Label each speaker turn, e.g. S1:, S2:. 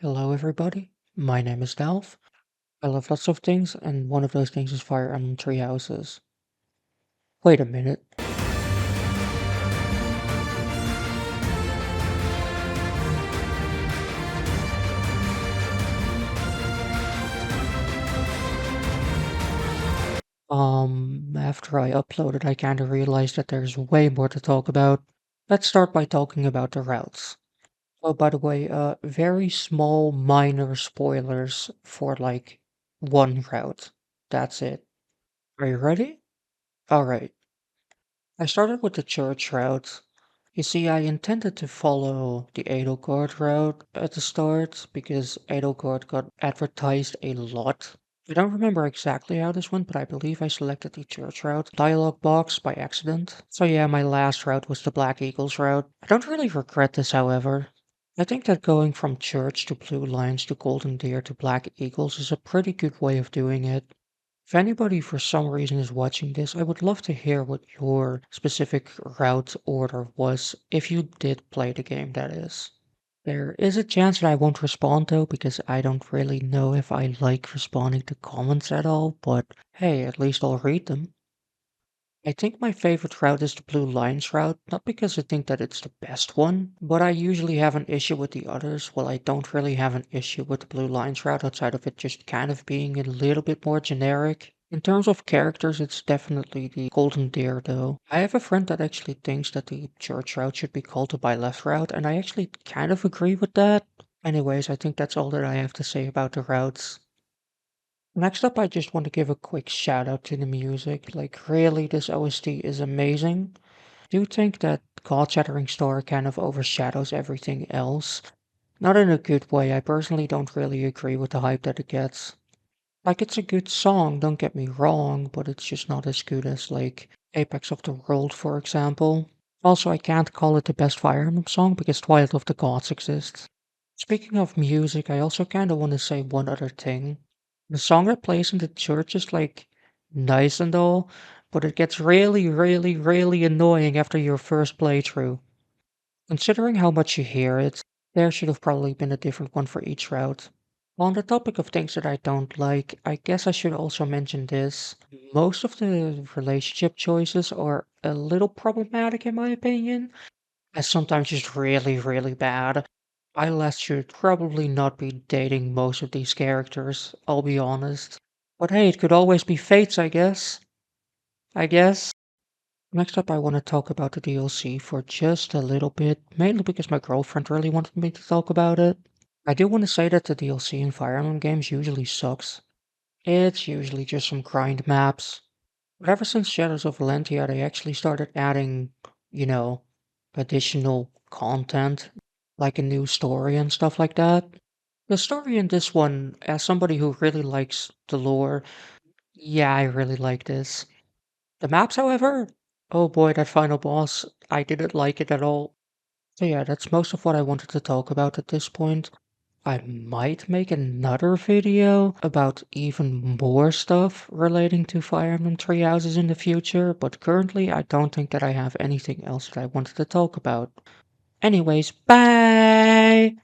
S1: Hello, everybody. My name is Dalf. I love lots of things, and one of those things is Fire Emblem Three Houses. Wait a minute. After I uploaded, I kinda realized that there's way more to talk about. Let's start by talking about the routes. Oh, by the way, very small, minor spoilers for like one route. That's it. Are you ready? Alright. I started with the church route. You see, I intended to follow the Edelgard route at the start because Edelgard got advertised a lot. I don't remember exactly how this went, but I believe I selected the church route dialog box by accident. So yeah, my last route was the Black Eagles route. I don't really regret this, however. I think that going from church to Blue Lions to Golden Deer to Black Eagles is a pretty good way of doing it. If anybody for some reason is watching this, I would love to hear what your specific route order was if you did play the game, that is. There is a chance that I won't respond though, because I don't really know if I like responding to comments at all, but hey, at least I'll read them. I think my favorite route is the Blue Lines route, not because I think that it's the best one, but I usually have an issue with the others. Well, I don't really have an issue with the Blue Lines route outside of it just kind of being a little bit more generic. In terms of characters, it's definitely the Golden Deer, though. I have a friend that actually thinks that the church route should be called the by left route, and I actually kind of agree with that. Anyways, I think that's all that I have to say about the routes. Next up, I just want to give a quick shout out to the music. Like, really, this OST is amazing. I do think that God Shattering Star kind of overshadows everything else. Not in a good way. I personally don't really agree with the hype that it gets. Like, it's a good song, don't get me wrong, but it's just not as good as, like, Apex of the World, for example. Also, I can't call it the best Fire Emblem song because Twilight of the Gods exists. Speaking of music, I also kind of want to say one other thing. The song that plays in the church is like nice and all, but it gets really, really, really annoying after your first playthrough. Considering how much you hear it, there should have probably been a different one for each route. On the topic of things that I don't like, I guess I should also mention this. Most of the relationship choices are a little problematic in my opinion, and sometimes just really, really bad. Eyelash should probably not be dating most of these characters, I'll be honest. But hey, it could always be fates, I guess. I guess. Next up, I want to talk about the DLC for just a little bit, mainly because my girlfriend really wanted me to talk about it. I do want to say that the DLC in Fire Emblem games usually sucks. It's usually just some grind maps. But ever since Shadows of Valentia, they actually started adding, you know, additional content, like a new story and stuff like that. The story in this one, as somebody who really likes the lore, yeah, I really like this. The maps, however, oh boy, that final boss, I didn't like it at all. So yeah, that's most of what I wanted to talk about at this point. I might make another video about even more stuff relating to Fire Emblem Three Houses in the future, but currently I don't think that I have anything else that I wanted to talk about. Anyways, bye!